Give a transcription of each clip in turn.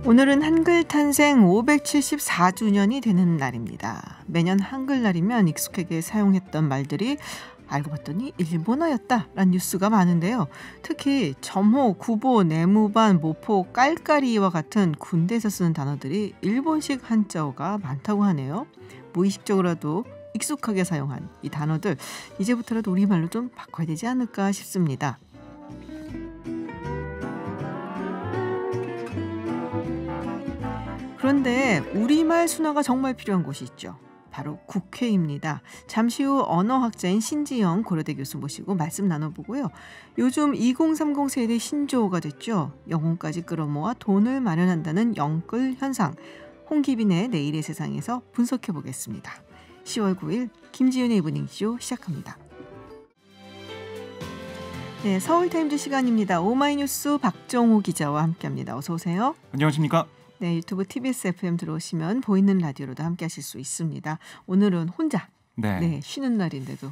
오늘은 한글 탄생 574주년이 되는 날입니다. 매년 한글날이면 익숙하게 사용했던 말들이 알고 봤더니 일본어였다라는 뉴스가 많은데요. 특히 점호, 구보, 내무반, 모포, 깔깔이와 같은 군대에서 쓰는 단어들이 일본식 한자어가 많다고 하네요. 무의식적으로라도 익숙하게 사용한 이 단어들, 이제부터라도 우리말로 좀 바꿔야 되지 않을까 싶습니다. 그런데 우리말 순화가 정말 필요한 곳이 있죠. 바로 국회입니다. 잠시 후 언어학자인 신지영 고려대 교수 모시고 말씀 나눠보고요. 요즘 2030 세대 신조어가 됐죠. 영혼까지 끌어모아 돈을 마련한다는 영끌 현상. 홍기빈의 내일의 세상에서 분석해보겠습니다. 10월 9일 김지윤의 이브닝쇼 시작합니다. 네, 서울타임즈 시간입니다. 오마이뉴스 박정호 기자와 함께합니다. 어서 오세요. 안녕하십니까? 네, 유튜브 TBS FM 들어오시면 보이는 라디오로도 함께 하실 수 있습니다. 오늘은 혼자 쉬는 날인데도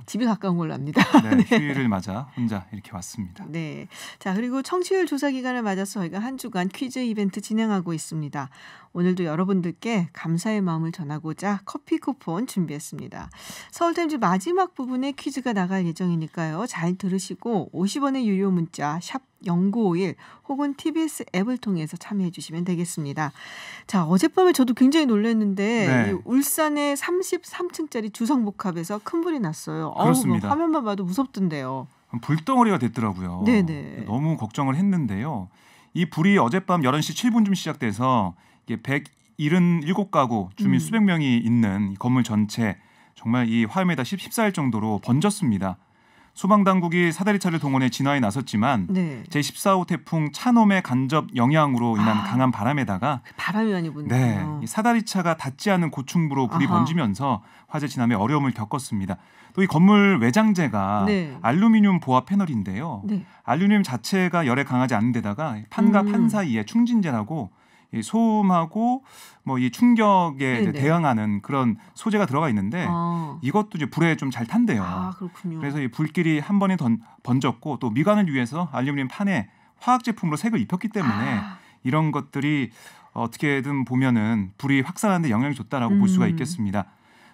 집이 가까운 걸로 압니다. 네, 휴일을 맞아 혼자 이렇게 왔습니다. 네, 자 그리고 청취율 조사 기간을 맞아서 저희가 한 주간 퀴즈 이벤트 진행하고 있습니다. 오늘도 여러분들께 감사의 마음을 전하고자 커피 쿠폰 준비했습니다. 서울타임즈 마지막 부분에 퀴즈가 나갈 예정이니까요. 잘 들으시고 50원의 유료 문자 샵 0951 혹은 TBS 앱을 통해서 참여해 주시면 되겠습니다. 자, 어젯밤에 저도 굉장히 놀랐는데 이 울산의 33층짜리 주상복합에서 큰 불이 났어요. 그렇습니다. 화면만 봐도 무섭던데요. 불덩어리가 됐더라고요. 네네. 너무 걱정을 했는데요. 이 불이 어젯밤 11시 7분쯤 시작돼서 이게 177가구 주민 수백 명이 있는 건물 전체 정말 이 화염에다 휩싸일 정도로 번졌습니다. 소방당국이 사다리차를 동원해 진화에 나섰지만 제14호 태풍 차놈의 간접 영향으로 인한 강한 바람에다가 바람이 많이 부네요. 이 사다리차가 닿지 않은 고충부로 불이 번지면서 화재 진압에 어려움을 겪었습니다. 또 이 건물 외장재가 알루미늄 보합 패널인데요. 알루미늄 자체가 열에 강하지 않은 데다가 판과 판 사이에 충진재라고 이 소음하고 뭐 이 충격에 이제 대응하는 그런 소재가 들어가 있는데 이것도 이제 불에 좀 잘 탄대요. 그렇군요. 그래서 이 불길이 한 번에 번졌고 또 미관을 위해서 알루미늄 판에 화학 제품으로 색을 입혔기 때문에 이런 것들이 어떻게든 보면은 불이 확산하는 데 영향을 줬다라고 볼 수가 있겠습니다.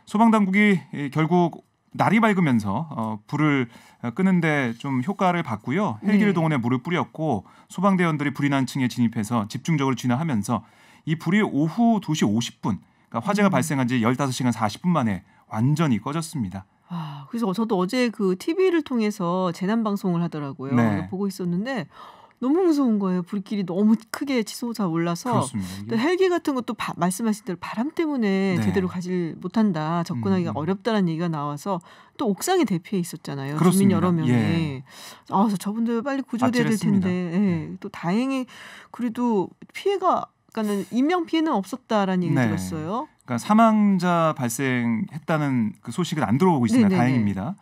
소방당국이 결국 날이 밝으면서 불을 끄는데 좀 효과를 봤고요. 헬기를 동원해 물을 뿌렸고 소방대원들이 불이 난 층에 진입해서 집중적으로 진화하면서 이 불이 오후 2시 50분, 그러니까 화재가 발생한 지 15시간 40분 만에 완전히 꺼졌습니다. 그래서 저도 어제 그 TV를 통해서 재난 방송을 하더라고요. 보고 있었는데 너무 무서운 거예요. 불길이 너무 크게 치솟아 올라서. 그렇습니다. 헬기 같은 것도 말씀하신 대로 바람 때문에 제대로 가질 못한다. 접근하기가 어렵다는 얘기가 나와서 또 옥상에 대피해 있었잖아요. 그렇습니다. 주민 여러 명이. 그래서 저분들 빨리 구조돼야 될 텐데. 또 다행히 그래도 피해가 그러니까는 인명 피해는 없었다라는 얘기 들었어요. 그러니까 사망자 발생했다는 그 소식은 안 들어오고 있습니다. 다행입니다.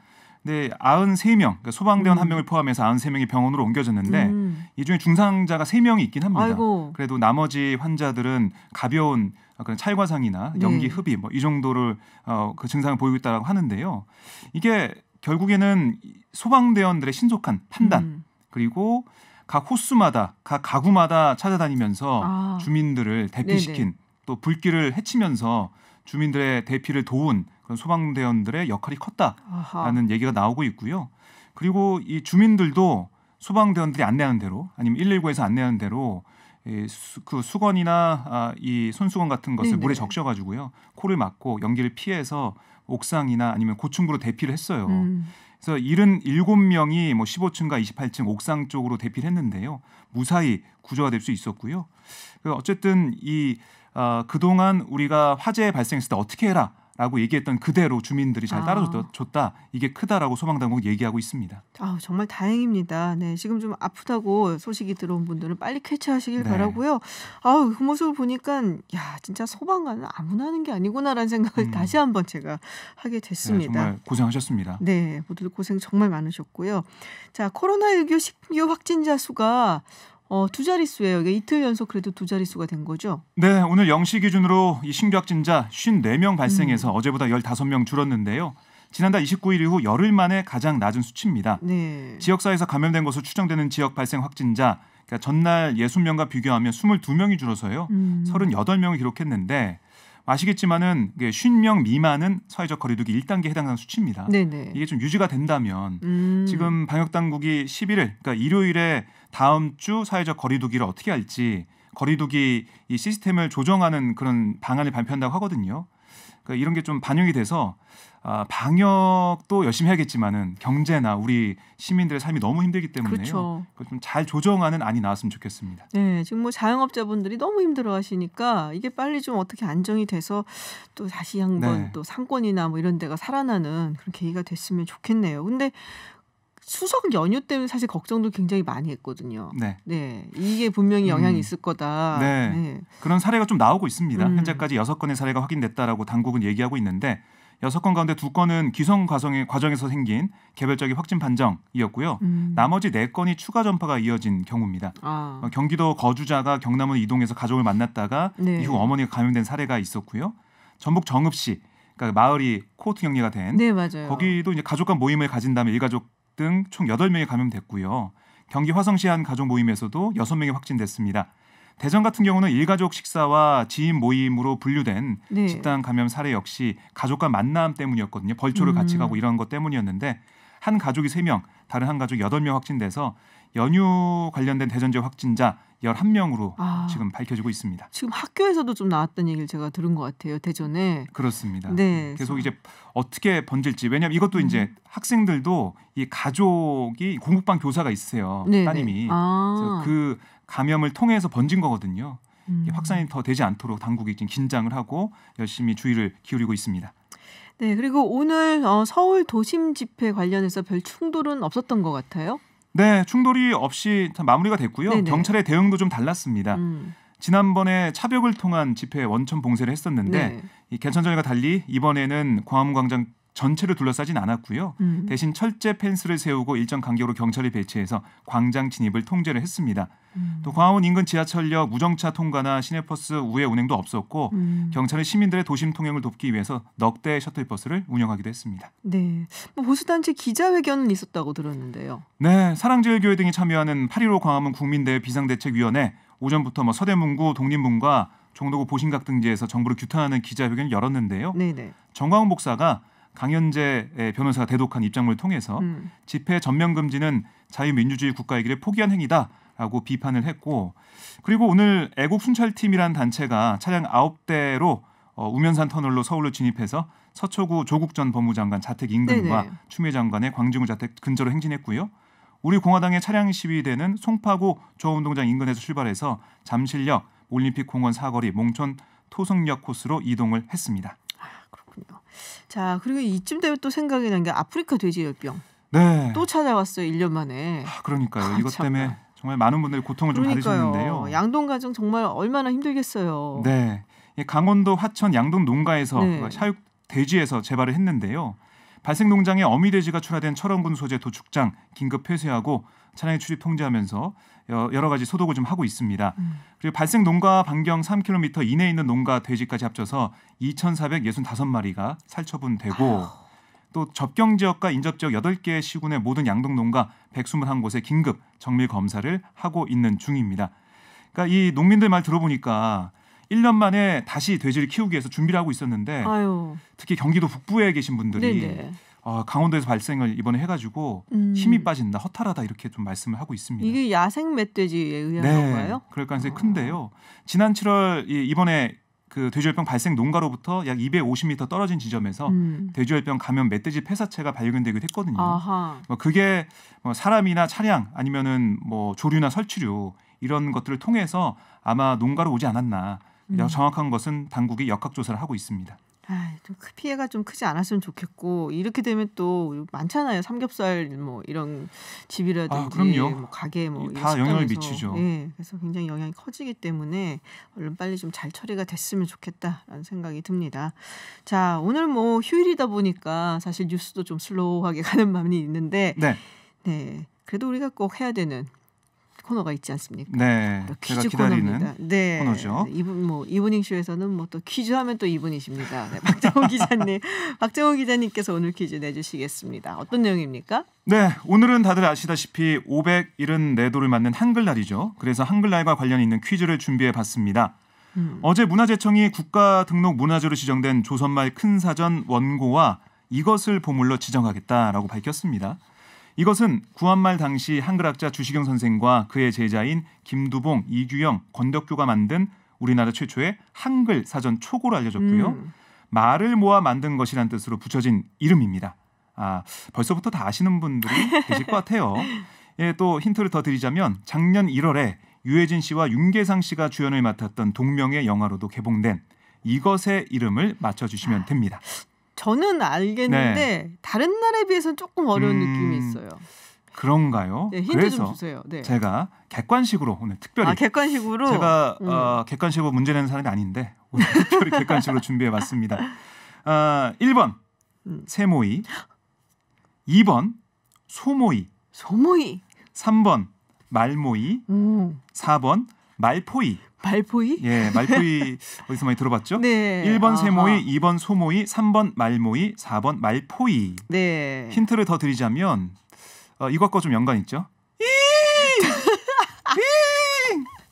네, 93명, 그러니까 소방대원 1명을 포함해서 93명이 병원으로 옮겨졌는데 이 중에 중상자가 3명이 있긴 합니다. 그래도 나머지 환자들은 가벼운 그런 찰과상이나 연기 흡입 이 정도를 그 증상을 보이고 있다고 하는데요. 이게 결국에는 소방대원들의 신속한 판단 그리고 각 호수마다 각 가구마다 찾아다니면서 주민들을 대피시킨 또 불길을 해치면서 주민들의 대피를 도운 그런 소방대원들의 역할이 컸다라는 얘기가 나오고 있고요. 그리고 이 주민들도 소방대원들이 안내하는 대로 아니면 119에서 안내하는 대로 그 수건이나 이 손수건 같은 것을 물에 적셔가지고요. 코를 막고 연기를 피해서 옥상이나 아니면 고층부로 대피를 했어요. 그래서 77명이 15층과 28층 옥상 쪽으로 대피를 했는데요. 무사히 구조가 될 수 있었고요. 어쨌든 그동안 우리가 화재 발생했을 때 어떻게 해라라고 얘기했던 그대로 주민들이 잘 따라줬다. 이게 크다라고 소방당국 얘기하고 있습니다. 정말 다행입니다. 네, 지금 좀 아프다고 소식이 들어온 분들은 빨리 쾌차하시길 바라고요. 그 모습을 보니까 진짜 소방관은 아무나 하는 게 아니구나라는 생각을 다시 한번 제가 하게 됐습니다. 정말 고생하셨습니다. 네, 모두들 고생 정말 많으셨고요. 자, 코로나19 신규 확진자 수가 두 자릿수예요. 이게 이틀 연속 그래도 두 자릿수가 된 거죠? 네, 오늘 0시 기준으로 이 신규 확진자 54명 발생해서 어제보다 15명 줄었는데요. 지난달 29일 이후 열흘 만에 가장 낮은 수치입니다. 지역사회에서 감염된 것으로 추정되는 지역 발생 확진자 그러니까 전날 60명과 비교하면 22명이 줄어서요. 38명을 기록했는데 아시겠지만은 50명 미만은 사회적 거리두기 1단계에 해당하는 수치입니다. 네네. 이게 좀 유지가 된다면 지금 방역 당국이 11일 그러니까 일요일에 다음 주 사회적 거리두기를 어떻게 할지 거리두기 이 시스템을 조정하는 그런 방안을 발표한다고 하거든요. 그러니까 이런 게 좀 반영이 돼서 방역도 열심히 해야겠지만은 경제나 우리 시민들의 삶이 너무 힘들기 때문에요. 그렇죠. 좀 잘 조정하는 안이 나왔으면 좋겠습니다. 네, 지금 뭐 자영업자분들이 너무 힘들어하시니까 이게 빨리 좀 어떻게 안정이 돼서 또 다시 한번 네. 또 상권이나 뭐 이런 데가 살아나는 그런 계기가 됐으면 좋겠네요. 근데 추석 연휴 때문에 사실 걱정도 굉장히 많이 했거든요. 네. 네, 이게 분명히 영향이 있을 거다. 네. 네. 그런 사례가 좀 나오고 있습니다. 현재까지 6건의 사례가 확인됐다라고 당국은 얘기하고 있는데 6건 가운데 2건은 기성 과정에서 생긴 개별적인 확진 판정이었고요. 나머지 4건이 추가 전파가 이어진 경우입니다. 경기도 거주자가 경남으로 이동해서 가족을 만났다가 네. 이후 어머니가 감염된 사례가 있었고요. 전북 정읍시 그러니까 마을이 코호트 격리가 된 네, 맞아요. 거기도 이제 가족과 모임을 가진 다음에 일가족 등 총 8명이 감염됐고요. 경기 화성시 한 가족 모임에서도 6명이 확진됐습니다. 대전 같은 경우는 일가족 식사와 지인 모임으로 분류된 네. 집단 감염 사례 역시 가족과 만남 때문이었거든요. 벌초를 같이 가고 이런 것 때문이었는데 한 가족이 3명, 다른 한 가족이 8명 확진돼서 연휴 관련된 대전 지역 확진자 11명으로 지금 밝혀지고 있습니다. 지금 학교에서도 좀 나왔다는 얘기를 제가 들은 것 같아요. 대전에. 그렇습니다. 네. 계속 이제 어떻게 번질지 왜냐하면 이것도 이제 학생들도 이 가족이 공부방 교사가 있으세요. 네네. 따님이. 그래서 그 감염을 통해서 번진 거거든요. 확산이 더 되지 않도록 당국이 지금 긴장을 하고 열심히 주의를 기울이고 있습니다. 네, 그리고 오늘 서울 도심 집회 관련해서 별 충돌은 없었던 것 같아요. 네, 충돌이 없이 마무리가 됐고요. 네네. 경찰의 대응도 좀 달랐습니다. 지난번에 차벽을 통한 집회 원천 봉쇄를 했었는데 네. 이 개천절과 달리 이번에는 광화문광장 전체를 둘러싸진 않았고요. 대신 철제 펜스를 세우고 일정 간격으로 경찰이 배치해서 광장 진입을 통제를 했습니다. 또 광화문 인근 지하철역 우정차 통과나 시내버스 우회 운행도 없었고 경찰은 시민들의 도심 통행을 돕기 위해서 넉 대의 셔틀버스를 운영하기도 했습니다. 네, 뭐 보수단체 기자회견은 있었다고 들었는데요. 네, 사랑제일교회 등이 참여하는 8.15 광화문 국민대회 비상대책위원회 오전부터 서대문구, 독립문과 종로구 보신각 등지에서 정부를 규탄하는 기자회견을 열었는데요. 네네. 정광훈 목사가 강현재 변호사가 대독한 입장문을 통해서 집회 전면 금지는 자유민주주의 국가이기를 포기한 행위다라고 비판을 했고 그리고 오늘 애국순찰팀이라는 단체가 차량 9대로 우면산 터널로 서울로 진입해서 서초구 조국 전 법무장관 자택 인근과 네네. 추미애 장관의 광진구 자택 근처로 행진했고요. 우리 공화당의 차량 시위대는 송파구 조화운동장 인근에서 출발해서 잠실역, 올림픽공원 사거리, 몽촌 토성역 코스로 이동을 했습니다. 그렇군요. 자, 그리고 이쯤 되면 또 생각이 난 게 아프리카 돼지열병. 네. 또 찾아왔어요. 1년 만에. 그러니까요. 이것 때문에 정말 많은 분들이 고통을 좀 받으셨는데요. 양동 가정 정말 얼마나 힘들겠어요. 네. 강원도 화천 양동 농가에서 네. 사육 돼지에서 재발을 했는데요. 발생 농장에 어미 돼지가 출하된 철원군 소재 도축장 긴급 폐쇄하고 차량의 출입 통제하면서 여러 가지 소독을 좀 하고 있습니다. 그리고 발생 농가 반경 3km 이내에 있는 농가 돼지까지 합쳐서 2,465마리가 살처분되고 또 접경 지역과 인접 지역 8개의 시군의 모든 양동 농가 121곳에 긴급 정밀 검사를 하고 있는 중입니다. 그러니까 이 농민들 말 들어보니까 1년 만에 다시 돼지를 키우기 위해서 준비를 하고 있었는데 특히 경기도 북부에 계신 분들이 강원도에서 발생을 이번에 해가지고 힘이 빠진다, 허탈하다 이렇게 좀 말씀을 하고 있습니다. 이게 야생 멧돼지에 의한 건가요? 그럴 가능성이 큰데요. 지난 7월 이번에 그 돼지열병 발생 농가로부터 약 250m 떨어진 지점에서 돼지열병 감염 멧돼지 폐사체가 발견되기도 했거든요. 그게 사람이나 차량 아니면은 조류나 설치류 이런 것들을 통해서 아마 농가로 오지 않았나. 정확한 것은 당국이 역학조사를 하고 있습니다. 좀 피해가 좀 크지 않았으면 좋겠고 이렇게 되면 또 많잖아요. 삼겹살 이런 집이라든지 가게 다 영향을 미치죠. 네, 그래서 굉장히 영향이 커지기 때문에 얼른 빨리 좀 잘 처리가 됐으면 좋겠다라는 생각이 듭니다. 자, 오늘 휴일이다 보니까 사실 뉴스도 좀 슬로우하게 가는 마음이 있는데 네, 그래도 우리가 꼭 해야 되는 코너가 있지 않습니까? 네, 제가 기다리는 네, 코너죠. 이분 이브닝 쇼에서는 뭐 또 퀴즈 하면 또 이분이십니다. 네, 박정호 기자님께서 오늘 퀴즈 내주시겠습니다. 어떤 내용입니까? 네, 오늘은 다들 아시다시피 574도를 맞는 한글날이죠. 그래서 한글날과 관련 있는 퀴즈를 준비해봤습니다. 어제 문화재청이 국가 등록 문화재로 지정된 조선말 큰 사전 원고와 이것을 보물로 지정하겠다라고 밝혔습니다. 이것은 구한말 당시 한글학자 주시경 선생과 그의 제자인 김두봉, 이규영, 권덕규가 만든 우리나라 최초의 한글 사전 초고로 알려졌고요. 말을 모아 만든 것이란 뜻으로 붙여진 이름입니다. 벌써부터 다 아시는 분들이 계실 것 같아요. 예, 또 힌트를 더 드리자면 작년 1월에 유해진 씨와 윤계상 씨가 주연을 맡았던 동명의 영화로도 개봉된 이것의 이름을 맞춰주시면 됩니다. 저는 알겠는데 다른 나라에 비해서는 조금 어려운 느낌이 있어요. 그런가요? 네, 힌트 그래서 좀 주세요. 네. 제가 객관식으로 오늘 특별히 객관식으로 제가 객관식으로 문제 내는 사람이 아닌데 오늘 특별히 객관식으로 준비해봤습니다. 1번 세모이, 2번 소모이, 3번 말모이, 4번 말포이. 말포이? 예, 말포이 어디서 많이 들어봤죠? 네. 1번 세모이, 2번 소모이, 3번 말모이, 4번 말포이. 네. 힌트를 더 드리자면 이것과 좀 연관 있죠?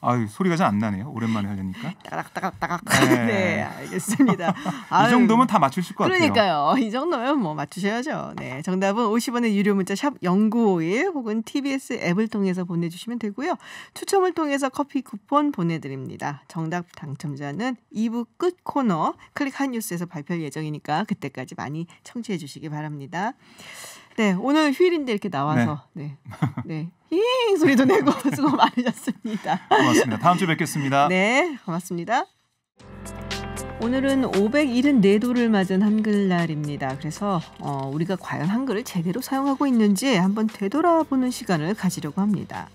아유, 소리가 잘 안 나네요. 오랜만에 하려니까. 따각따각. 네, 알겠습니다. 이 정도면 다 맞추실 것 같아요. 그러니까요. 이 정도면 뭐 맞추셔야죠. 네, 정답은 50원의 유료 문자 샵 0951 혹은 TBS 앱을 통해서 보내주시면 되고요. 추첨을 통해서 커피 쿠폰 보내드립니다. 정답 당첨자는 2부 끝 코너 클릭 한 뉴스에서 발표할 예정이니까 그때까지 많이 청취해 주시기 바랍니다. 네, 오늘 휴일인데 이렇게 나와서 네. 힝 소리도 내고 수고 많으셨습니다. 고맙습니다. 다음 주에 뵙겠습니다. 네, 고맙습니다. 오늘은 574도를 맞은 한글날입니다. 그래서 우리가 과연 한글을 제대로 사용하고 있는지 한번 되돌아보는 시간을 가지려고 합니다.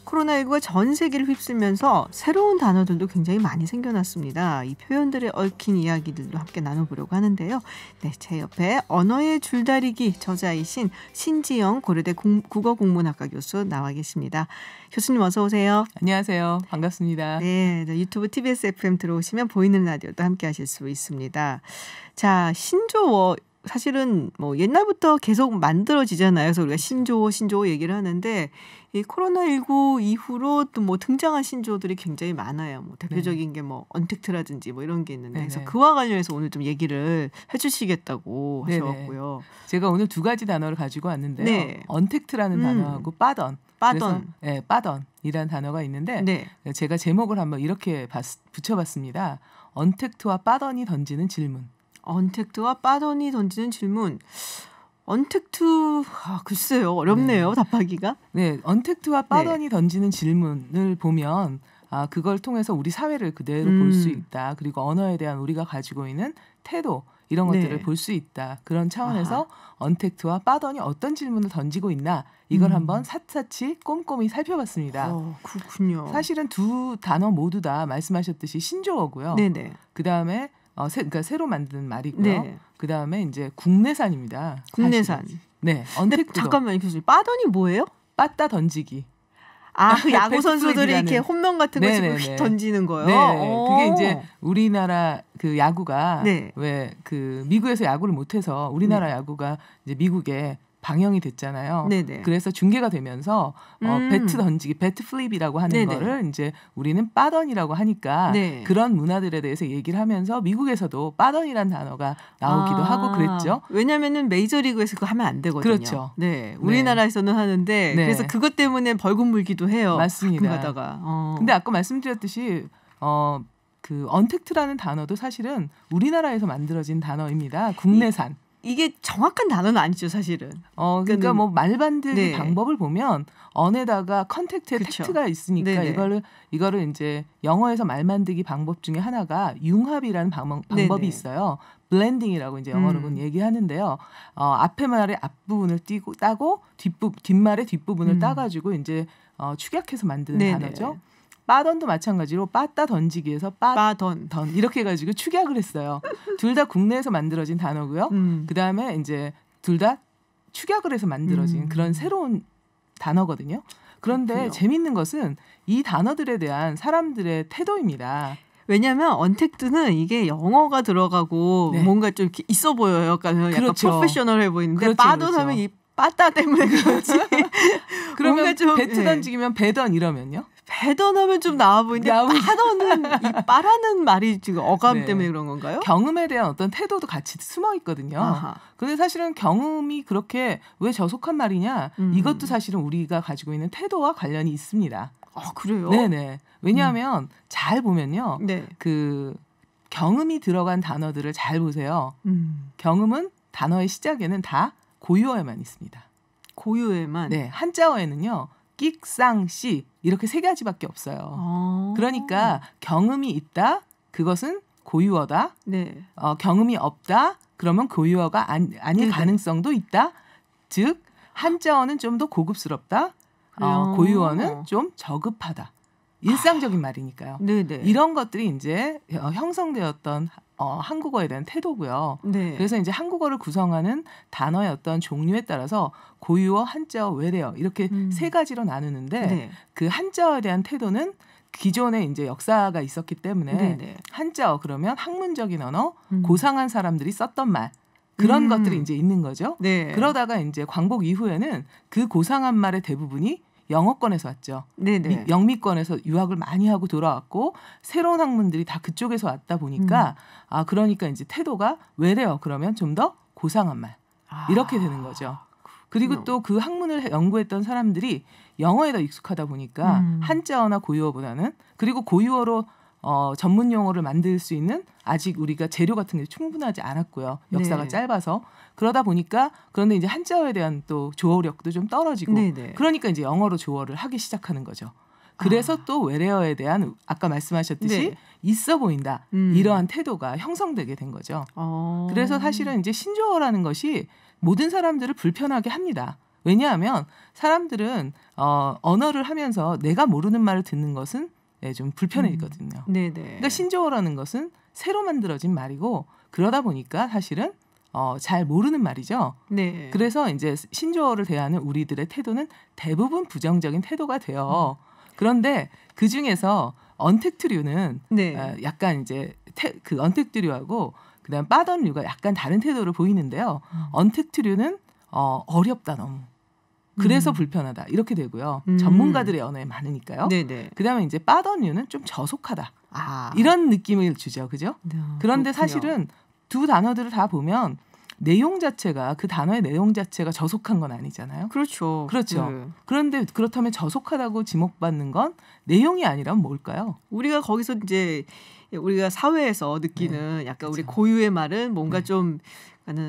코로나19가 전 세계를 휩쓸면서 새로운 단어들도 굉장히 많이 생겨났습니다. 이 표현들에 얽힌 이야기들도 함께 나눠보려고 하는데요. 네, 제 옆에 언어의 줄다리기 저자이신 신지영 고려대 국어국문학과 교수 나와 계십니다. 교수님 어서 오세요. 안녕하세요. 반갑습니다. 네, 유튜브 TBS FM 들어오시면 보이는 라디오도 함께 하실 수 있습니다. 자, 신조어. 사실은 뭐 옛날부터 계속 만들어지잖아요. 그래서 우리가 신조어 얘기를 하는데 이 코로나19 이후로 또 뭐 등장한 신조어들이 굉장히 많아요. 뭐 대표적인 게 뭐 언택트라든지 뭐 이런 게 있는데 그래서 그와 관련해서 오늘 좀 얘기를 해주시겠다고 하셔갖고요. 제가 오늘 두 가지 단어를 가지고 왔는데요. 언택트라는 단어하고 빠던. 네, 빠던이라는 단어가 있는데 제가 제목을 한번 이렇게 붙여봤습니다. 언택트와 빠던이 던지는 질문. 언택트와 빠던이 던지는 질문. 언택트 글쎄요. 어렵네요. 답하기가. 네. 언택트와 빠던이 던지는 질문을 보면 그걸 통해서 우리 사회를 그대로 볼 수 있다. 그리고 언어에 대한 우리가 가지고 있는 태도 이런 것들을 볼 수 있다. 그런 차원에서 언택트와 빠던이 어떤 질문을 던지고 있나 이걸 한번 샅샅이 꼼꼼히 살펴봤습니다. 그렇군요. 사실은 두 단어 모두 다 말씀하셨듯이 신조어고요. 네네. 그다음에 그러니까 새로 만든 말이고요. 그다음에 이제 국내산입니다. 국내산. 사실은. 네. 언택트도. 잠깐만요, 교수님. 빠던이 뭐예요? 빠따 던지기. 그 야구 선수들이 이렇게 홈런 같은 거 휙 던지는 거요. 네. 그게 이제 우리나라 그 야구가 왜 그 미국에서 야구를 못 해서 우리나라 야구가 이제 미국에 방영이 됐잖아요. 그래서 중계가 되면서 배트 던지기, 배트 플립이라고 하는 거를 이제 우리는 빠던이라고 하니까 그런 문화들에 대해서 얘기를 하면서 미국에서도 빠던이라는 단어가 나오기도 하고 그랬죠. 왜냐하면은 메이저리그에서 그거 하면 안 되거든요. 그렇죠. 네, 우리나라에서는 하는데 그래서 그것 때문에 벌금 물기도 해요. 맞습니다. 가다가. 근데 아까 말씀드렸듯이 그 언택트라는 단어도 사실은 우리나라에서 만들어진 단어입니다. 국내산. 이게 정확한 단어는 아니죠, 사실은. 그러니까 뭐 말만들기 방법을 보면 언에다가 컨택트에 텍트가 있으니까 이거를 이제 영어에서 말만들기 방법 중에 하나가 융합이라는 방법이 있어요. 블렌딩이라고 이제 영어로는 얘기하는데요. 앞에 말의 앞부분을 따고 뒷말의 뒷부분을 따가지고 이제 축약해서 만드는 단어죠. 빠던도 마찬가지로 빠따 던지기에서 빠던 이렇게 해가지고 축약을 했어요. 둘 다 국내에서 만들어진 단어고요. 그다음에 이제 둘 다 축약을 해서 만들어진 그런 새로운 단어거든요. 그런데 그렇군요. 재밌는 것은 이 단어들에 대한 사람들의 태도입니다. 왜냐하면 언택트는 이게 영어가 들어가고 네. 뭔가 좀 이렇게 있어 보여요. 약간 그렇죠. 프로페셔널해 보이는데 그렇죠, 빠던하면 그렇죠. 이 빠따 때문에 그렇지. 그러면 좀, 배트 던지기면 배던 이러면요? 배던하면 좀 나와 보이는데 빠던은 이 빠라는 말이 지금 어감 네. 때문에 그런 건가요? 경음에 대한 어떤 태도도 같이 숨어 있거든요. 아하. 그런데 사실은 경음이 그렇게 왜 저속한 말이냐? 이것도 사실은 우리가 가지고 있는 태도와 관련이 있습니다. 아, 그래요? 네네. 왜냐하면 잘 보면요. 네. 그 경음이 들어간 단어들을 잘 보세요. 경음은 단어의 시작에는 다 고유어에만 있습니다. 고유에만? 네. 한자어에는요. 끽, 쌍, 씨 이렇게 세 가지밖에 없어요. 그러니까 경음이 있다. 그것은 고유어다. 네. 경음이 없다. 그러면 고유어가 아닐 네네. 가능성도 있다. 즉 한자어는 좀 더 고급스럽다. 고유어는 좀 저급하다. 일상적인 말이니까요. 네네. 이런 것들이 이제 형성되었던 한국어에 대한 태도고요. 네. 그래서 이제 한국어를 구성하는 단어의 어떤 종류에 따라서 고유어, 한자어, 외래어 이렇게 세 가지로 나누는데 네. 그 한자어에 대한 태도는 기존에 이제 역사가 있었기 때문에 네네. 한자어 그러면 학문적인 언어, 고상한 사람들이 썼던 말 그런 것들이 이제 있는 거죠. 네. 그러다가 이제 광복 이후에는 그 고상한 말의 대부분이 영어권에서 왔죠. 네네. 영미권에서 유학을 많이 하고 돌아왔고 새로운 학문들이 다 그쪽에서 왔다 보니까 그러니까 이제 태도가 외래어 그러면 좀 더 고상한 말 이렇게 되는 거죠. 그리고 또 그 학문을 연구했던 사람들이 영어에 더 익숙하다 보니까 한자어나 고유어보다는 그리고 고유어로 전문 용어를 만들 수 있는 아직 우리가 재료 같은 게 충분하지 않았고요. 역사가 네. 짧아서 그러다 보니까 그런데 이제 한자어에 대한 또 조어력도 좀 떨어지고 네네. 그러니까 이제 영어로 조어를 하기 시작하는 거죠. 그래서 또 외래어에 대한 아까 말씀하셨듯이 네. 있어 보인다 이러한 태도가 형성되게 된 거죠. 그래서 사실은 이제 신조어라는 것이 모든 사람들을 불편하게 합니다. 왜냐하면 사람들은 언어를 하면서 내가 모르는 말을 듣는 것은 좀 불편해지거든요. 네네. 그러니까 신조어라는 것은 새로 만들어진 말이고 그러다 보니까 사실은 잘 모르는 말이죠. 네. 그래서 이제 신조어를 대하는 우리들의 태도는 대부분 부정적인 태도가 돼요. 그런데 그 중에서 언택트류는 네. 약간 이제 그 언택트류하고 그다음 빠던류가 약간 다른 태도를 보이는데요. 언택트류는 어렵다 너무. 그래서 불편하다 이렇게 되고요. 전문가들의 언어에 많으니까요. 네네. 그다음에 이제 빠던류는 좀 저속하다. 이런 느낌을 주죠, 그죠? 그런데 그렇군요. 사실은 두 단어들을 다 보면 내용 자체가 그 단어의 내용 자체가 저속한 건 아니잖아요. 그렇죠. 그렇죠. 네. 그런데 그렇다면 저속하다고 지목받는 건 내용이 아니라면 뭘까요? 우리가 거기서 이제 우리가 사회에서 느끼는 약간 우리 고유의 말은 뭔가 좀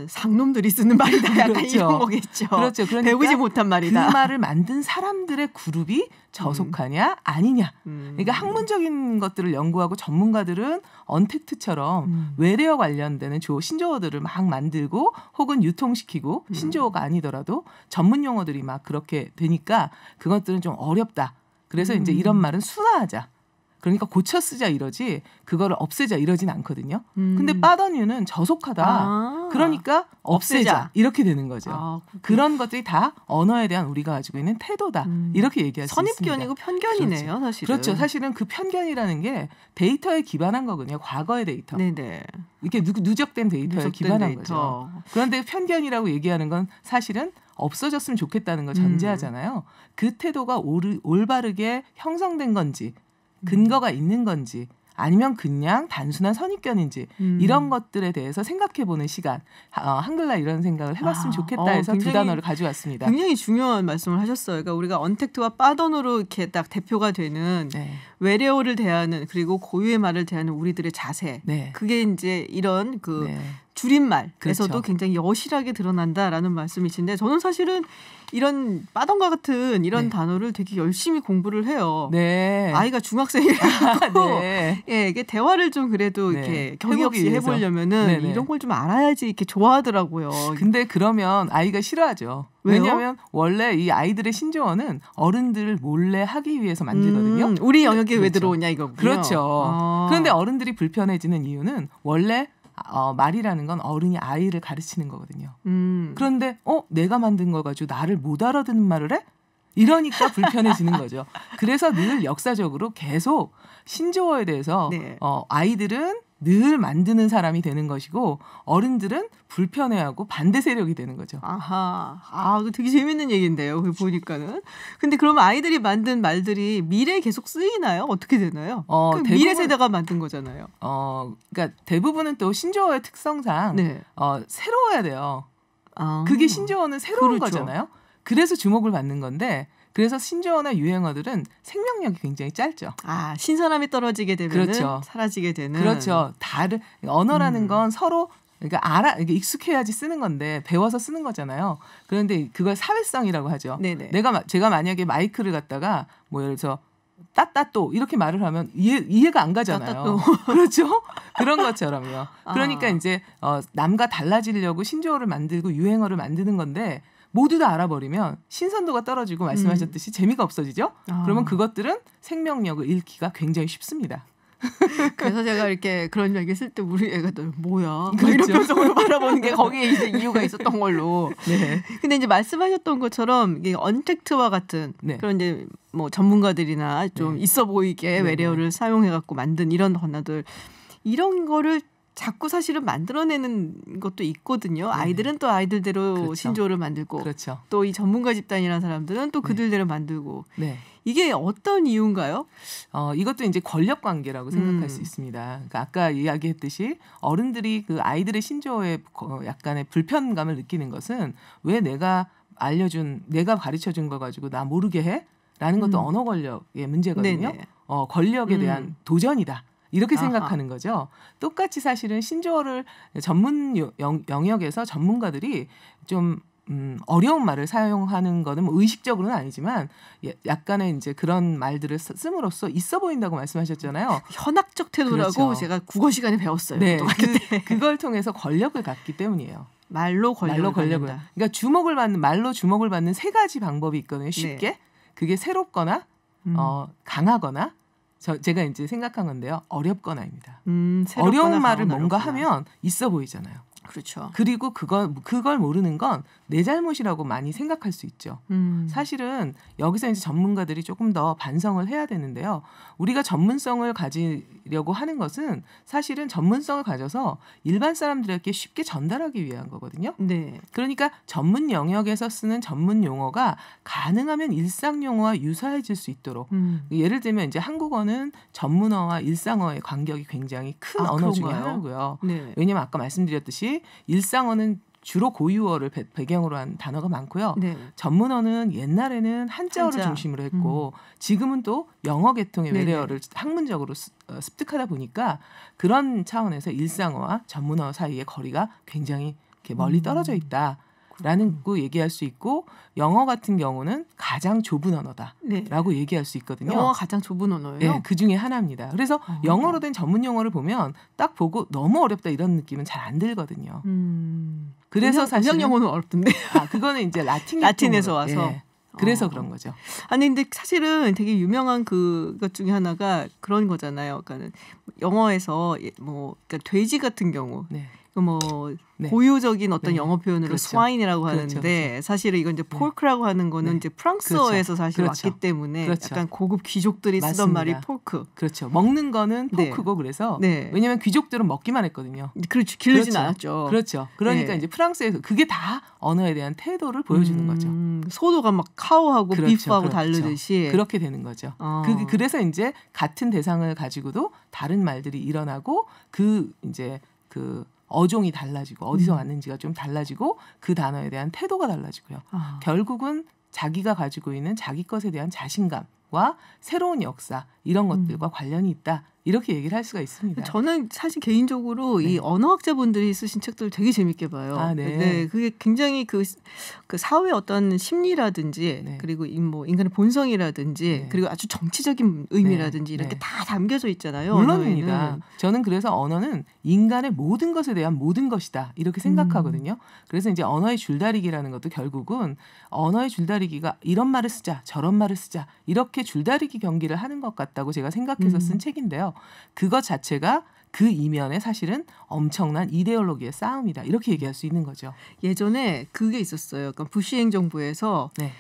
상놈들이 쓰는 말이다. 약간 그렇죠. 이런 거겠죠. 그렇죠. 그러니까 배우지 못한 말이다. 그 말을 만든 사람들의 그룹이 저속하냐 아니냐. 그러니까 학문적인 것들을 연구하고 전문가들은 언택트처럼 외래어 관련되는 신조어들을 막 만들고 혹은 유통시키고 신조어가 아니더라도 전문 용어들이 막 그렇게 되니까 그것들은 좀 어렵다. 그래서 이제 이런 말은 순화하자. 그러니까 고쳐 쓰자 이러지 그거를 없애자 이러진 않거든요. 근데 빠던유는 저속하다. 그러니까 없애자 이렇게 되는 거죠. 그런 것들이 다 언어에 대한 우리가 가지고 있는 태도다. 이렇게 얘기할 수 있습니다. 선입견이고 편견이네요. 그렇죠. 사실은. 그렇죠. 사실은 그 편견이라는 게 데이터에 기반한 거거든요. 과거의 데이터. 네네. 이렇게 누적된 데이터에 기반한 데이터. 거죠. 그런데 편견이라고 얘기하는 건 사실은 없어졌으면 좋겠다는 걸 전제하잖아요. 그 태도가 올바르게 형성된 건지 근거가 있는 건지 아니면 그냥 단순한 선입견인지 이런 것들에 대해서 생각해보는 시간 한글날 이런 생각을 해봤으면 좋겠다 해서 두 단어를 가져왔습니다. 굉장히 중요한 말씀을 하셨어요. 그러니까 우리가 언택트와 빠던으로 이렇게 딱 대표가 되는 외래어를 대하는 그리고 고유의 말을 대하는 우리들의 자세 그게 이제 이런 그 줄임말에서도 그렇죠. 굉장히 여실하게 드러난다라는 말씀이신데 저는 사실은 이런 빠던과 같은 이런 단어를 되게 열심히 공부를 해요. 아이가 중학생이라고 이게 대화를 좀 그래도 이렇게 격의 없이 해보려면은 이런 걸 좀 알아야지 이렇게 좋아하더라고요. 근데 그러면 아이가 싫어하죠. 왜요? 왜냐하면 원래 이 아이들의 신조어는 어른들을 몰래 하기 위해서 만들거든요. 우리 영역에 왜 들어오냐 이거군요. 그렇죠. 그런데 어른들이 불편해지는 이유는 원래 말이라는 건 어른이 아이를 가르치는 거거든요. 그런데 내가 만든 거 가지고 나를 못 알아듣는 말을 해? 이러니까 불편해지는 거죠. 그래서 늘 역사적으로 계속 신조어에 대해서 네. 아이들은 늘 만드는 사람이 되는 것이고 어른들은 불편해하고 반대 세력이 되는 거죠. 아하, 그거 되게 재밌는 얘기인데요. 그 보니까는. 근데 그러면 아이들이 만든 말들이 미래에 계속 쓰이나요? 어떻게 되나요? 미래 세대가 만든 거잖아요. 그러니까 대부분은 또 신조어의 특성상 네. 새로워야 돼요. 그게 신조어는 새로운 그렇죠. 거잖아요. 그래서 주목을 받는 건데. 그래서 신조어나 유행어들은 생명력이 굉장히 짧죠. 신선함이 떨어지게 되면 그렇죠. 사라지게 되는. 그렇죠. 다른 언어라는 건 서로 그러니까 익숙해야지 쓰는 건데 배워서 쓰는 거잖아요. 그런데 그걸 사회성이라고 하죠. 네네. 제가 만약에 마이크를 갖다가 뭐 예를 들어서 따따또 이렇게 말을 하면 이해가 안 가잖아요. 그렇죠? 그런 것처럼요. 그러니까 이제 남과 달라지려고 신조어를 만들고 유행어를 만드는 건데 모두 다 알아버리면 신선도가 떨어지고 말씀하셨듯이 재미가 없어지죠. 그러면 그것들은 생명력을 잃기가 굉장히 쉽습니다. 그래서 제가 이렇게 그런 얘기 쓸 때 우리 애가 또 뭐야 그렇죠. 이런 표정으로 바라보는 게 거기에 이제 이유가 있었던 걸로. 네. 근데 이제 말씀하셨던 것처럼 이게 언택트와 같은 그런 이제 뭐 전문가들이나 좀 있어 보이게 외래어를 사용해 갖고 만든 이런 언어들 이런 거를 자꾸 사실은 만들어내는 것도 있거든요. 네네. 아이들은 또 아이들대로 그렇죠. 신조어를 만들고 그렇죠. 또 이 전문가 집단이라는 사람들은 또 그들대로 만들고 이게 어떤 이유인가요? 이것도 이제 권력 관계라고 생각할 수 있습니다. 그러니까 아까 이야기했듯이 어른들이 그 아이들의 신조어에 약간의 불편감을 느끼는 것은 왜 내가 가르쳐준 거 가지고 나 모르게 해? 라는 것도 언어 권력의 문제거든요. 권력에 대한 도전이다. 이렇게 생각하는 거죠. 똑같이 사실은 신조어를 전문 영역에서 전문가들이 좀 어려운 말을 사용하는 거는 뭐 의식적으로는 아니지만 약간의 이제 그런 말들을 씀으로써 있어 보인다고 말씀하셨잖아요. 현학적 태도라고 그렇죠. 제가 국어 시간에 배웠어요. 네, 그걸 통해서 권력을 갖기 때문이에요. 말로 권력을 그러니까 말로 주목을 받는 세 가지 방법이 있거든요. 쉽게 그게 새롭거나 강하거나 제가 이제 생각한 건데요. 어렵거나입니다. 어려운 말을 뭔가 하면 있어 보이잖아요. 그렇죠. 그리고 그걸 모르는 건 내 잘못이라고 많이 생각할 수 있죠. 사실은 여기서 이제 전문가들이 조금 더 반성을 해야 되는데요. 우리가 전문성을 가지려고 하는 것은 사실은 전문성을 가져서 일반 사람들에게 쉽게 전달하기 위한 거거든요. 네. 그러니까 전문 영역에서 쓰는 전문 용어가 가능하면 일상 용어와 유사해질 수 있도록 예를 들면 이제 한국어는 전문어와 일상어의 간격이 굉장히 큰 언어 중에 하나고요. 네. 왜냐하면 아까 말씀드렸듯이 일상어는 주로 고유어를 배경으로 한 단어가 많고요. 전문어는 옛날에는 한자어를 중심으로 했고 지금은 또 영어 계통의 외래어를 학문적으로 습득하다 보니까 그런 차원에서 일상어와 전문어 사이의 거리가 굉장히 이렇게 멀리 떨어져 있다라는 거 얘기할 수 있고 영어 같은 경우는 가장 좁은 언어다라고 얘기할 수 있거든요. 영어가 가장 좁은 언어예요? 네, 그 중에 하나입니다. 그래서 영어로 된 전문 용어를 보면 딱 보고 너무 어렵다 이런 느낌은 잘 안 들거든요. 그래서 사실 음악 영어는 어렵던데. 그거는 이제 라틴에서 와서. 그래서 그런 거죠. 아니 근데 사실은 되게 유명한 그것 중에 하나가 그런 거잖아요. 그러니까 영어에서 뭐 그러니까 돼지 같은 경우. 뭐 고유적인 어떤 영어 표현으로 스와인이라고 하는데 사실은 이건 이제 포크라고 하는 거는 이제 프랑스어에서 사실 왔기 때문에 약간 고급 귀족들이 쓰던 말이 포크. 그렇죠. 먹는 거는 포크고 그래서 왜냐하면 귀족들은 먹기만 했거든요. 그렇죠. 기르진 않았죠. 그렇죠. 그러니까 이제 프랑스에서 그게 다 언어에 대한 태도를 보여주는 거죠. 소도가 막 카우하고 비프하고 다르듯이 그렇게 되는 거죠. 그래서 이제 같은 대상을 가지고도 다른 말들이 일어나고 이제 어종이 달라지고 어디서 왔는지가 좀 달라지고 그 단어에 대한 태도가 달라지고요. 결국은 자기가 가지고 있는 자기 것에 대한 자신감과 새로운 역사 이런 것들과 관련이 있다. 이렇게 얘기를 할 수가 있습니다. 저는 사실 개인적으로 이 언어학자분들이 쓰신 책들 되게 재밌게 봐요. 그게 굉장히 그 사회의 어떤 심리라든지 그리고 뭐 인간의 본성이라든지 그리고 아주 정치적인 의미라든지 이렇게 다 담겨져 있잖아요. 물론입니다. 언어에는. 저는 그래서 언어는 인간의 모든 것에 대한 모든 것이다 이렇게 생각하거든요. 그래서 이제 언어의 줄다리기라는 것도 결국은 언어의 줄다리기가 이런 말을 쓰자 저런 말을 쓰자 이렇게 줄다리기 경기를 하는 것 같다고 제가 생각해서 쓴 책인데요. 그것 자체가 그 이면에 사실은 엄청난 이데올로기의 싸움이다. 이렇게 얘기할 수 있는 거죠. 예전에 그게 있었어요. 그러니까 부시 행정부에서 네.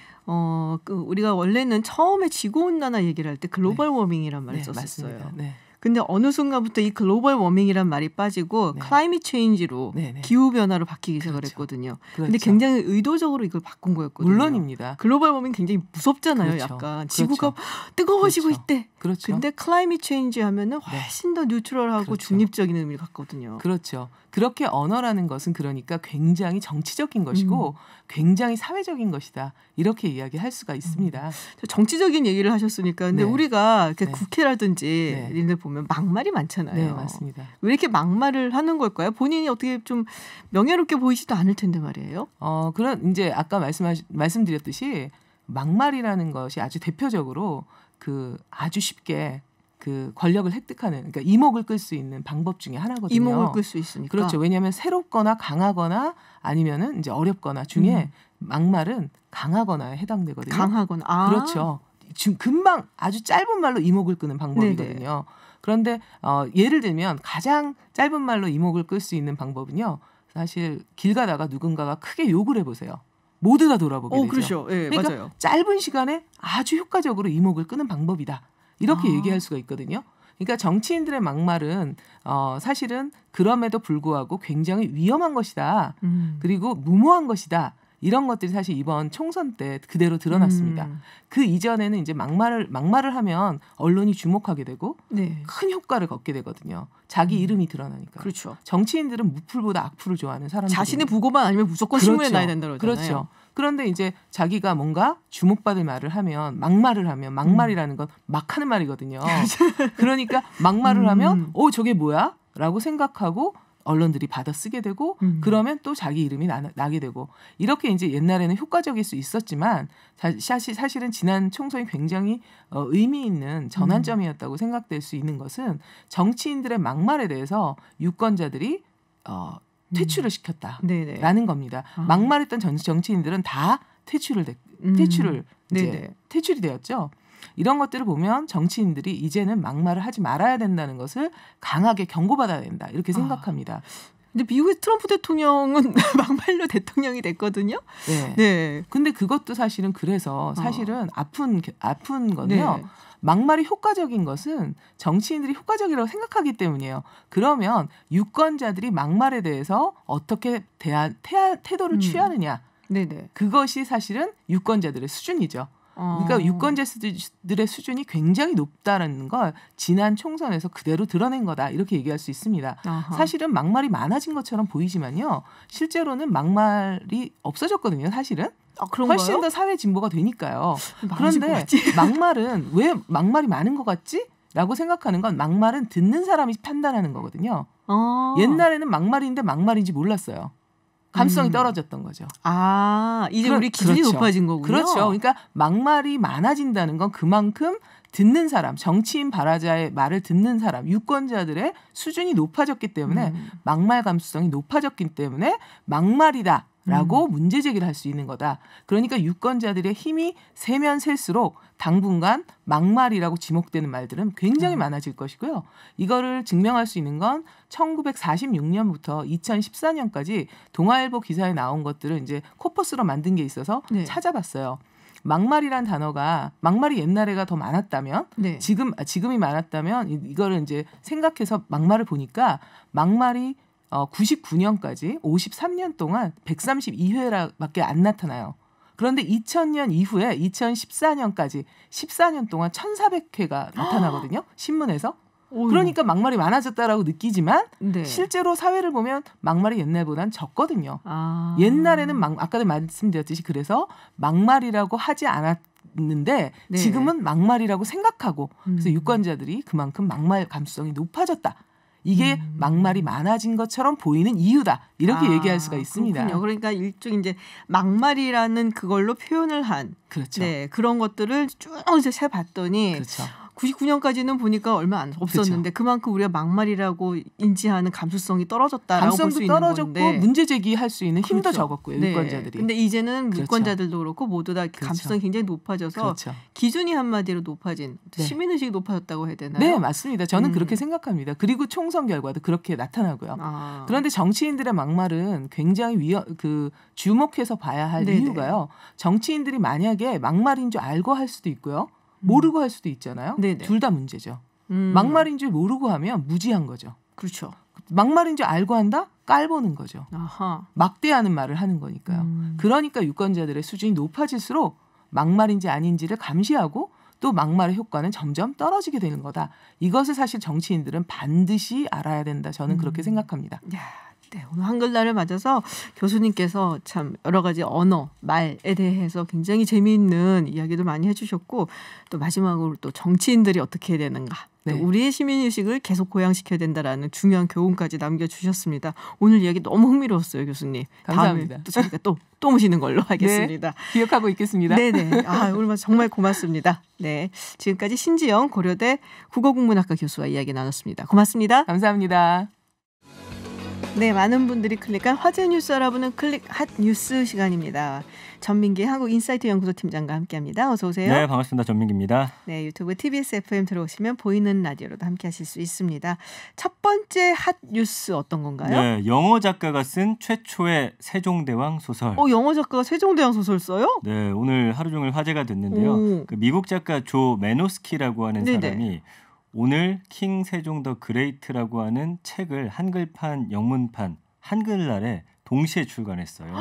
우리가 원래는 처음에 지구온난화 얘기를 할 때 글로벌 워밍이란 말을 썼었어요. 네. 근데 어느 순간부터 이 글로벌 워밍이란 말이 빠지고 클라이밋 체인지로 기후 변화로 바뀌기 시작을 했거든요. 근데 굉장히 의도적으로 이걸 바꾼 거였거든요. 물론입니다. 글로벌 워밍 굉장히 무섭잖아요. 약간 지구가 뜨거워지고 있대. 근데 클라이밋 체인지 하면은 훨씬 더 뉴트럴하고 중립적인 의미를 갖거든요. 그렇죠. 그렇게 언어라는 것은 그러니까 굉장히 정치적인 것이고 굉장히 사회적인 것이다. 이렇게 이야기할 수가 있습니다. 정치적인 얘기를 하셨으니까 근데 우리가 국회라든지 이런 데 보면 막말이 많잖아요. 네, 맞습니다. 왜 이렇게 막말을 하는 걸까요? 본인이 어떻게 좀 명예롭게 보이지도 않을 텐데 말이에요. 그런 이제 아까 말씀드렸듯이 막말이라는 것이 아주 대표적으로 아주 쉽게 그 권력을 획득하는, 그러니까 이목을 끌 수 있는 방법 중에 하나거든요. 이목을 끌 수 있으니까. 그렇죠. 왜냐하면 새롭거나 강하거나 아니면은 이제 어렵거나 중에 막말은 강하거나에 해당되거든요. 강하거나. 그렇죠. 금방 아주 짧은 말로 이목을 끄는 방법이거든요. 네네. 그런데 예를 들면 가장 짧은 말로 이목을 끌 수 있는 방법은요. 사실 길 가다가 누군가가 크게 욕을 해보세요. 모두 다 돌아보게 되죠. 그렇죠. 네, 그러니까 맞아요. 짧은 시간에 아주 효과적으로 이목을 끄는 방법이다. 이렇게 얘기할 수가 있거든요. 그러니까 정치인들의 막말은 사실은 그럼에도 불구하고 굉장히 위험한 것이다. 그리고 무모한 것이다. 이런 것들이 사실 이번 총선 때 그대로 드러났습니다. 그 이전에는 이제 막말을 하면 언론이 주목하게 되고 큰 효과를 거두게 되거든요. 자기 이름이 드러나니까. 그렇죠. 정치인들은 무풀보다 악풀을 좋아하는 사람들. 자신의 부고만 아니면 무조건 신문에 나야 된다고 그러잖아요. 그렇죠. 그런데 이제 자기가 뭔가 주목받을 말을 하면 막말이라는 건 막 하는 말이거든요. 그러니까 막말을 하면 저게 뭐야? 라고 생각하고 언론들이 받아쓰게 되고 그러면 또 자기 이름이 나게 되고 이렇게 이제 옛날에는 효과적일 수 있었지만 사실은 지난 총선이 굉장히 의미 있는 전환점이었다고 생각될 수 있는 것은 정치인들의 막말에 대해서 유권자들이 퇴출을 시켰다라는 겁니다. 막말했던 정치인들은 다 퇴출이 되었죠. 이런 것들을 보면 정치인들이 이제는 막말을 하지 말아야 된다는 것을 강하게 경고받아야 된다 이렇게 생각합니다. 근데 미국의 트럼프 대통령은 막말로 대통령이 됐거든요. 네. 근데 그것도 사실은 그래서 사실은 아픈 건데요. 막말이 효과적인 것은 정치인들이 효과적이라고 생각하기 때문이에요. 그러면 유권자들이 막말에 대해서 어떻게 태도를 취하느냐. 그것이 사실은 유권자들의 수준이죠. 그러니까 유권자들의 수준이 굉장히 높다는 걸 지난 총선에서 그대로 드러낸 거다 이렇게 얘기할 수 있습니다. 사실은 막말이 많아진 것처럼 보이지만요. 실제로는 막말이 없어졌거든요. 사실은. 훨씬 더 사회 진보가 되니까요. 그런데 막말은 왜 막말이 많은 것 같지? 라고 생각하는 건 막말은 듣는 사람이 판단하는 거거든요. 옛날에는 막말인데 막말인지 몰랐어요. 감수성이 떨어졌던 거죠. 이제 우리 기준이 높아진 거군요. 그렇죠. 그러니까 막말이 많아진다는 건 그만큼 듣는 사람, 정치인 발화자의 말을 듣는 사람, 유권자들의 수준이 높아졌기 때문에 막말 감수성이 높아졌기 때문에 막말이다. 라고 문제 제기를 할 수 있는 거다. 그러니까 유권자들의 힘이 세면 셀수록 당분간 막말이라고 지목되는 말들은 굉장히 많아질 것이고요. 이거를 증명할 수 있는 건 1946년부터 2014년까지 동아일보 기사에 나온 것들을 이제 코퍼스로 만든 게 있어서 찾아봤어요. 막말이란 단어가 막말이 옛날에가 더 많았다면 지금이 많았다면 이거를 이제 생각해서 막말을 보니까 막말이 99년까지 53년 동안 132회밖에 안 나타나요. 그런데 2000년 이후에 2014년까지 14년 동안 1400회가 나타나거든요. 신문에서. 그러니까 막말이 많아졌다라고 느끼지만 실제로 사회를 보면 막말이 옛날보단 적거든요. 옛날에는 아까도 말씀드렸듯이 그래서 막말이라고 하지 않았는데 지금은 막말이라고 생각하고 그래서 유권자들이 그만큼 막말 감수성이 높아졌다. 이게 막말이 많아진 것처럼 보이는 이유다. 이렇게 얘기할 수가 있습니다. 그렇군요. 그러니까 일종 이제 막말이라는 그걸로 표현을 한 그렇죠. 그런 것들을 쭉 이제 세봤더니 99년까지는 보니까 얼마 안 없었는데 그렇죠. 그만큼 우리가 막말이라고 인지하는 감수성이 떨어졌다라고 볼 수 있는 떨어졌고 건데 문제 제기할 수 있는 힘도 그렇죠. 적었고요. 네. 유권자들이. 근데 이제는 유권자들도 그렇고 모두 다 감수성이 굉장히 높아져서 그렇죠. 기준이 한마디로 높아진 네. 시민의식이 높아졌다고 해야 되나요? 네, 맞습니다. 저는 그렇게 생각합니다. 그리고 총선 결과도 그렇게 나타나고요. 그런데 정치인들의 막말은 굉장히 주목해서 봐야 할 네네. 이유가요. 정치인들이 만약에 막말인 줄 알고 할 수도 있고요. 모르고 할 수도 있잖아요. 둘 다 문제죠. 막말인 줄 모르고 하면 무지한 거죠. 그렇죠. 막말인 줄 알고 한다? 깔보는 거죠. 아하. 막대하는 말을 하는 거니까요. 그러니까 유권자들의 수준이 높아질수록 막말인지 아닌지를 감시하고 또 막말의 효과는 점점 떨어지게 되는 거다. 이것을 사실 정치인들은 반드시 알아야 된다. 저는 그렇게 생각합니다. 네, 오늘 한글날을 맞아서 교수님께서 참 여러 가지 언어, 말에 대해서 굉장히 재미있는 이야기도 많이 해주셨고 또 마지막으로 또 정치인들이 어떻게 해야 되는가 또 우리의 시민의식을 계속 고양시켜야 된다라는 중요한 교훈까지 남겨주셨습니다. 오늘 이야기 너무 흥미로웠어요, 교수님. 감사합니다. 다음에 또 저희가 또 모시는 걸로 하겠습니다. 네, 기억하고 있겠습니다. 네네. 오늘 정말 고맙습니다. 네, 지금까지 신지영 고려대 국어국문학과 교수와 이야기 나눴습니다. 고맙습니다. 감사합니다. 네, 많은 분들이 클릭한 화제 뉴스 알아보는 클릭 핫 뉴스 시간입니다. 전민기 한국인사이트 연구소 팀장과 함께합니다. 어서 오세요. 네, 반갑습니다. 전민기입니다. 네, 유튜브 TBS FM 들어오시면 보이는 라디오로도 함께하실 수 있습니다. 첫 번째 핫 뉴스 어떤 건가요? 네, 영어 작가가 쓴 최초의 세종대왕 소설. 영어 작가가 세종대왕 소설 써요? 네, 오늘 하루 종일 화제가 됐는데요. 그 미국 작가 조 메노스키라고 하는 사람이 오늘 킹 세종 더 그레이트라고 하는 책을 한글판, 영문판, 한글날에 동시에 출간했어요.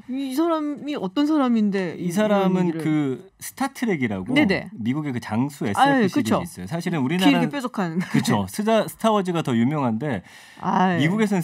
이 사람이 어떤 사람인데? 이 사람은 그 스타트랙이라고 미국의 그 장수 SF 시리즈 있어요. 사실은 우리나라는 길게 뾰족한 그렇죠. 스타워즈가 더 유명한데 미국에서는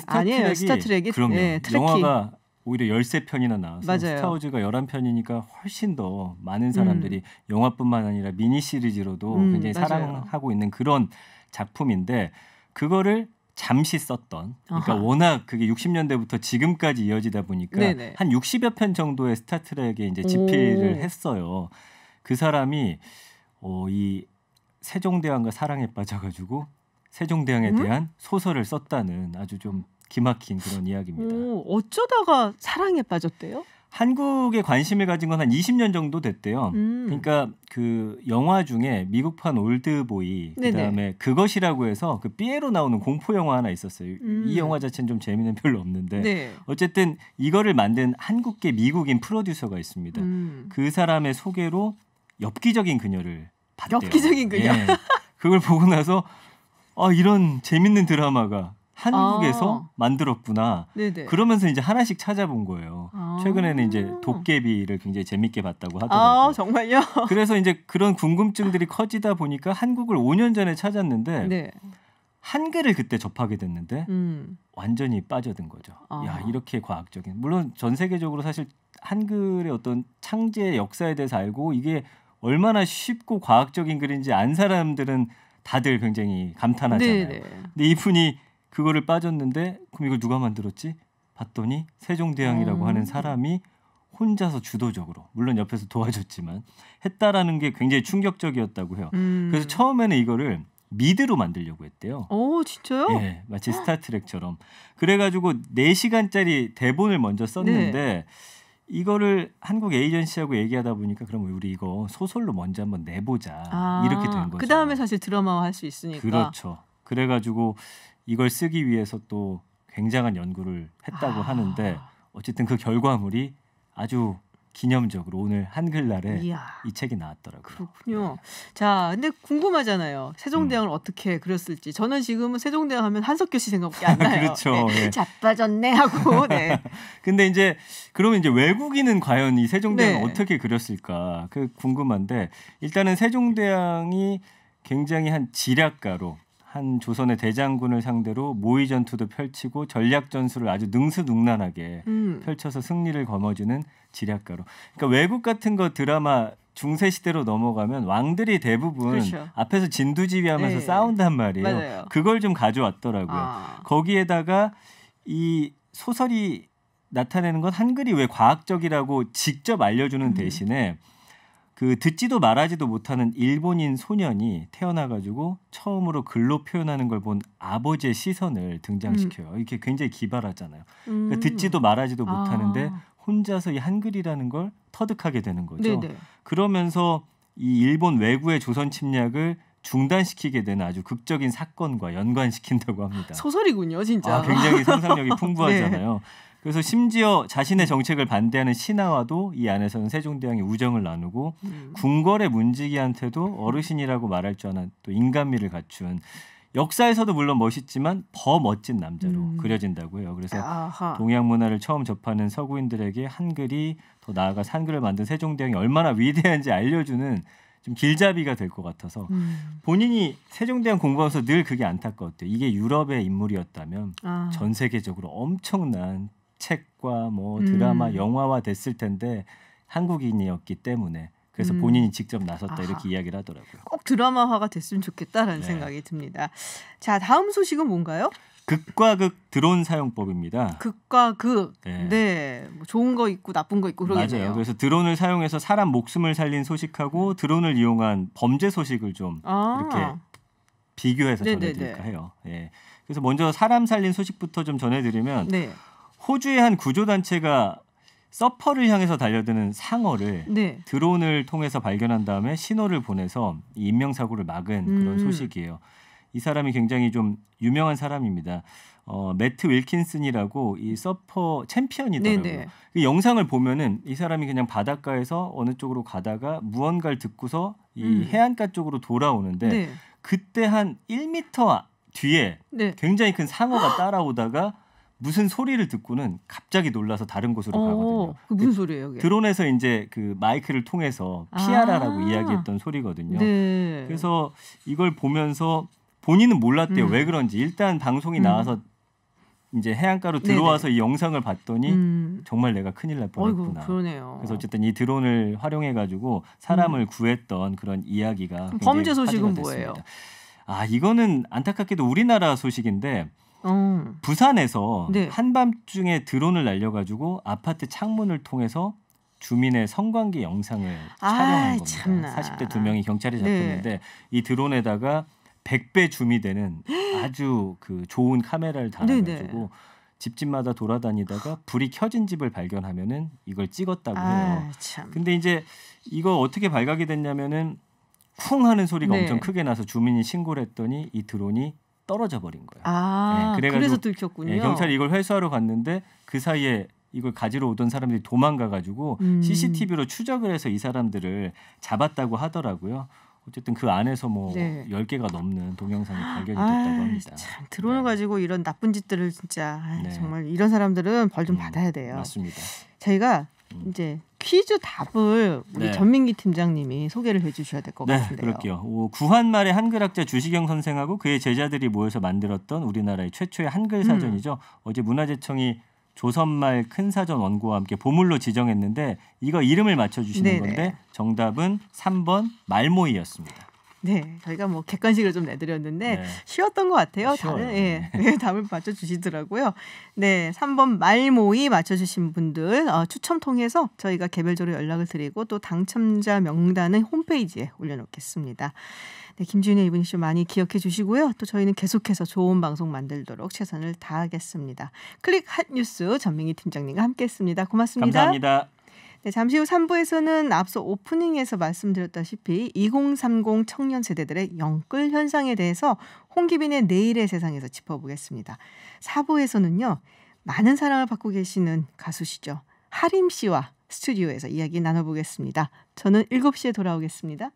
스타트랙이 그럼요. 영화가 오히려 13편이나 나와서 맞아요. 스타워즈가 11편이니까 훨씬 더 많은 사람들이 영화뿐만 아니라 미니 시리즈로도 굉장히 사랑하고 있는 그런 작품인데 그거를 잠시 썼던 그러니까 워낙 그게 60년대부터 지금까지 이어지다 보니까 한 60여 편 정도의 스타트랙에 이제 집필을 했어요. 그 사람이 이 세종대왕과 사랑에 빠져가지고 세종대왕에 대한 소설을 썼다는 아주 좀 기막힌 그런 이야기입니다. 어쩌다가 사랑에 빠졌대요? 한국에 관심을 가진 건 한 20년 정도 됐대요. 그러니까 그 영화 중에 미국판 올드보이 그다음에 그것이라고 해서 그 삐에로 나오는 공포 영화 하나 있었어요. 이 영화 자체는 좀 재미는 별로 없는데 어쨌든 이거를 만든 한국계 미국인 프로듀서가 있습니다. 그 사람의 소개로 엽기적인 그녀를 봤대요. 엽기적인 그녀. 그걸 보고 나서 이런 재밌는 드라마가 한국에서 만들었구나. 그러면서 이제 하나씩 찾아본 거예요. 최근에는 이제 도깨비를 굉장히 재밌게 봤다고 하더라고요. 정말요? 그래서 이제 그런 궁금증들이 커지다 보니까 한국을 5년 전에 찾았는데 한글을 그때 접하게 됐는데 완전히 빠져든 거죠. 야, 이렇게 과학적인. 물론 전 세계적으로 사실 한글의 어떤 창제의 역사에 대해서 알고 이게 얼마나 쉽고 과학적인 글인지 안 사람들은 다들 굉장히 감탄하잖아요. 근데 이분이 그거를 빠졌는데 그럼 이걸 누가 만들었지? 봤더니 세종대왕이라고 하는 사람이 혼자서 주도적으로 물론 옆에서 도와줬지만 했다라는 게 굉장히 충격적이었다고 해요. 그래서 처음에는 이거를 미드로 만들려고 했대요. 진짜요? 네, 마치 스타트랙처럼. 그래가지고 4시간짜리 대본을 먼저 썼는데 이거를 한국 에이전시하고 얘기하다 보니까 그럼 우리 이거 소설로 먼저 한번 내보자 이렇게 된 거죠. 그 다음에 사실 드라마화 할 수 있으니까. 그렇죠. 그래가지고 이걸 쓰기 위해서 또 굉장한 연구를 했다고 하는데 어쨌든 그 결과물이 아주 기념적으로 오늘 한글날에 이 책이 나왔더라고요. 그렇군요. 자, 근데 궁금하잖아요. 세종대왕을 어떻게 그렸을지. 저는 지금은 세종대왕 하면 한석규 씨 생각밖에 안 나요. 그렇죠. 자빠졌네 하고. 근데 이제 그러면 이제 외국인은 과연 이 세종대왕을 어떻게 그렸을까? 그 궁금한데 일단은 세종대왕이 굉장히 한 지략가로 한 조선의 대장군을 상대로 모의 전투도 펼치고 전략 전술을 아주 능수능란하게 펼쳐서 승리를 거머쥐는 지략가로. 그러니까 외국 같은 거 드라마 중세 시대로 넘어가면 왕들이 대부분 앞에서 진두지휘하면서 싸운단 말이에요. 그걸 좀 가져왔더라고요. 거기에다가 이 소설이 나타내는 건 한글이 왜 과학적이라고 직접 알려주는 대신에 그 듣지도 말하지도 못하는 일본인 소년이 태어나가지고 처음으로 글로 표현하는 걸 본 아버지의 시선을 등장시켜요. 이게 굉장히 기발하잖아요. 그러니까 듣지도 말하지도 못하는데 혼자서 이 한글이라는 걸 터득하게 되는 거죠. 네네. 그러면서 이 일본 왜구의 조선 침략을 중단시키게 되는 아주 극적인 사건과 연관시킨다고 합니다. 소설이군요, 진짜. 굉장히 상상력이 풍부하잖아요. 네. 그래서 심지어 자신의 정책을 반대하는 신하와도 이 안에서는 세종대왕이 우정을 나누고 궁궐의 문지기한테도 어르신이라고 말할 줄 아는 또 인간미를 갖춘 역사에서도 물론 멋있지만 더 멋진 남자로 그려진다고 해요. 그래서 동양 문화를 처음 접하는 서구인들에게 한글이 더 나아가 한글을 만든 세종대왕이 얼마나 위대한지 알려주는 좀 길잡이가 될 것 같아서 본인이 세종대왕 공부하면서 늘 그게 안타까웠대요. 이게 유럽의 인물이었다면 전 세계적으로 엄청난 책과 뭐 드라마, 영화화 됐을 텐데 한국인이었기 때문에 그래서 본인이 직접 나섰다 이렇게 이야기를 하더라고요. 꼭 드라마화가 됐으면 좋겠다라는 생각이 듭니다. 자, 다음 소식은 뭔가요? 극과 극 드론 사용법입니다. 극과 극. 네. 뭐 좋은 거 있고 나쁜 거 있고 그러겠네요. 맞아요. 그래서 드론을 사용해서 사람 목숨을 살린 소식하고 드론을 이용한 범죄 소식을 좀 이렇게 비교해서 전해드릴까 해요. 예. 그래서 먼저 사람 살린 소식부터 좀 전해드리면 호주의 한 구조단체가 서퍼를 향해서 달려드는 상어를 드론을 통해서 발견한 다음에 신호를 보내서 이 인명사고를 막은 그런 소식이에요. 이 사람이 굉장히 좀 유명한 사람입니다. 매트 윌킨슨이라고 이 서퍼 챔피언이더라고요. 그 영상을 보면은 이 사람이 그냥 바닷가에서 어느 쪽으로 가다가 무언가를 듣고서 이 해안가 쪽으로 돌아오는데 그때 한 1m 뒤에 굉장히 큰 상어가 따라오다가 무슨 소리를 듣고는 갑자기 놀라서 다른 곳으로 가거든요. 그 무슨 소리예요? 그게? 드론에서 이제 그 마이크를 통해서 피하라라고 이야기했던 소리거든요. 그래서 이걸 보면서 본인은 몰랐대요. 왜 그런지. 일단 방송이 나와서 이제 해안가로 들어와서 이 영상을 봤더니 정말 내가 큰일 날 뻔했구나. 그러네요. 그래서 어쨌든 이 드론을 활용해가지고 사람을 구했던 그런 이야기가 범죄 소식은 뭐예요? 이거는 안타깝게도 우리나라 소식인데 부산에서 한밤중에 드론을 날려가지고 아파트 창문을 통해서 주민의 성관계 영상을 촬영한 겁니다. 참나. 40대 2명이 경찰에 잡혔는데 이 드론에다가 100배 줌이 되는 아주 그 좋은 카메라를 달아가지고 집집마다 돌아다니다가 불이 켜진 집을 발견하면은 이걸 찍었다고 해요. 근데 이제 이거 어떻게 발각이 됐냐면은 쿵 하는 소리가 엄청 크게 나서 주민이 신고를 했더니 이 드론이 떨어져 버린 거예요. 그래서 들켰군요. 경찰이 이걸 회수하러 갔는데 그 사이에 이걸 가지러 오던 사람들이 도망가가지고 CCTV로 추적을 해서 이 사람들을 잡았다고 하더라고요. 어쨌든 그 안에서 뭐 10개가 넘는 동영상이 발견이 됐다고 합니다. 참 드론을 가지고 이런 나쁜 짓들을 진짜 정말 이런 사람들은 벌 좀 받아야 돼요. 맞습니다. 저희가 이제 퀴즈 답을 우리 전민기 팀장님이 소개를 해주셔야 될 것 같은데요. 그럴게요. 구한말의 한글학자 주시경 선생하고 그의 제자들이 모여서 만들었던 우리나라의 최초의 한글 사전이죠. 어제 문화재청이 조선말 큰사전 원고와 함께 보물로 지정했는데 이거 이름을 맞춰주시는 건데 정답은 3번 말모이였습니다. 네, 저희가 뭐 객관식을 좀 내드렸는데 쉬웠던 것 같아요. 다른 답을 맞춰주시더라고요. 네, 3번 말모이 맞춰주신 분들 추첨 통해서 저희가 개별적으로 연락을 드리고 또 당첨자 명단은 홈페이지에 올려놓겠습니다. 네, 김지윤의 이브닝쇼 많이 기억해 주시고요. 또 저희는 계속해서 좋은 방송 만들도록 최선을 다하겠습니다. 클릭 핫뉴스 전민기 팀장님과 함께했습니다. 고맙습니다. 감사합니다. 네, 잠시 후 3부에서는 앞서 오프닝에서 말씀드렸다시피 2030 청년 세대들의 영끌 현상에 대해서 홍기빈의 내일의 세상에서 짚어보겠습니다. 4부에서는요. 많은 사랑을 받고 계시는 가수시죠. 하림 씨와 스튜디오에서 이야기 나눠보겠습니다. 저는 7시에 돌아오겠습니다.